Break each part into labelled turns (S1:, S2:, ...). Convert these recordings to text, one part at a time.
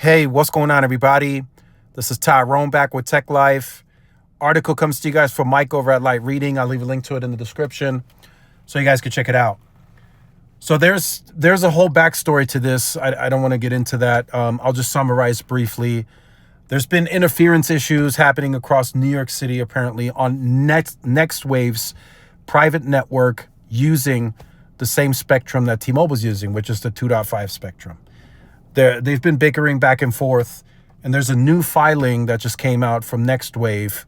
S1: Hey, what's going on, everybody? This is Tyrone back with Tech Life. Article comes to you guys from Mike over at Light Reading. I'll leave a link to it in the description so you guys can check it out. So there's a whole backstory to this. I don't want to get into that. I'll just summarize briefly. There's been interference issues happening across New York City, apparently, on NextWave's private network using the same spectrum that T-Mobile's using, which is the 2.5 spectrum. They've been bickering back and forth, and there's a new filing that just came out from NextWave,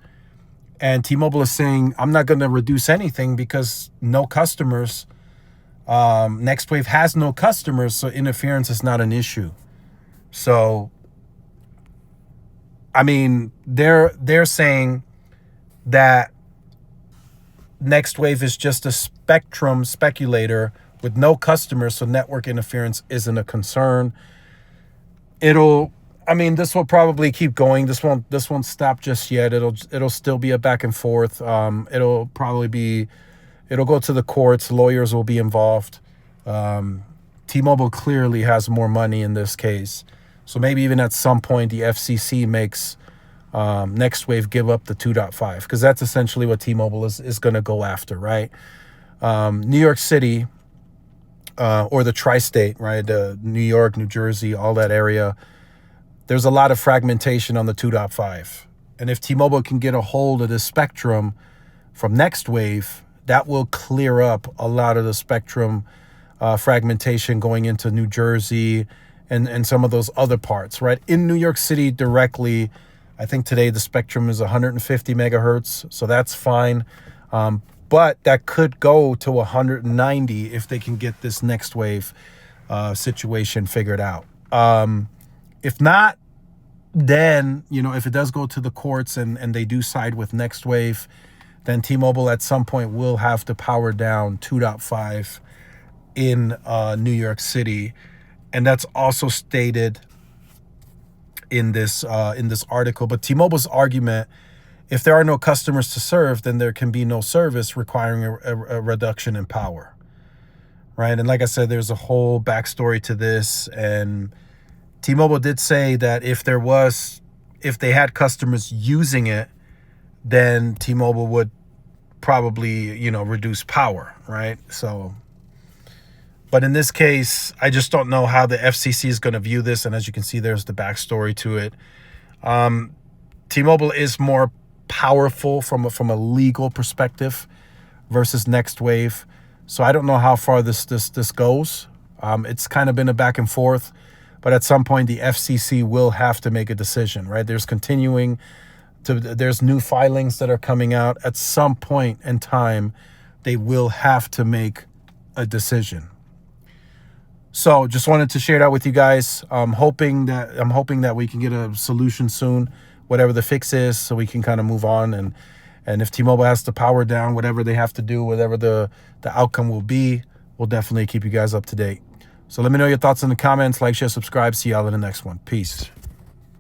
S1: and T-Mobile is saying, I'm not going to reduce anything because no customers. NextWave has no customers, so interference is not an issue. So, I mean, they're saying that NextWave is just a spectrum speculator with no customers, so network interference isn't a concern. This will probably keep going. This won't stop just yet. It'll still be a back and forth. It'll go to the courts. Lawyers will be involved. T-Mobile clearly has more money in this case. So maybe even at some point the FCC makes NextWave give up the 2.5, because that's essentially what T-Mobile is going to go after, right? New York City, or the tri-state, right? New York, New Jersey, all that area. There's a lot of fragmentation on the 2.5. And if T-Mobile can get a hold of the spectrum from NextWave, that will clear up a lot of the spectrum fragmentation going into New Jersey and some of those other parts, right? In New York City directly, I think today the spectrum is 150 megahertz, so that's fine. But that could go to 190 if they can get this NextWave situation figured out. If not, then, if it does go to the courts and they do side with NextWave, then T-Mobile at some point will have to power down 2.5 in New York City. And that's also stated in this article. But T-Mobile's argument, if there are no customers to serve, then there can be no service, requiring a reduction in power, right? And like I said, there's a whole backstory to this. And T-Mobile did say that if they had customers using it, then T-Mobile would probably, reduce power, right? So, but in this case, I just don't know how the FCC is going to view this. And as you can see, there's the backstory to it. T-Mobile is more powerful from a legal perspective versus NextWave. So I don't know how far this goes. It's kind of been a back and forth, but at some point the FCC will have to make a decision, right? There's new filings that are coming out. At some point in time, they will have to make a decision. So just wanted to share that with you guys. I'm hoping that we can get a solution soon, whatever the fix is, so we can kind of move on. And if T-Mobile has to power down whatever they have to do, whatever the outcome will be, we'll definitely keep you guys up to date. So let me know your thoughts in the comments. Like, share, subscribe. See y'all in the next one. Peace.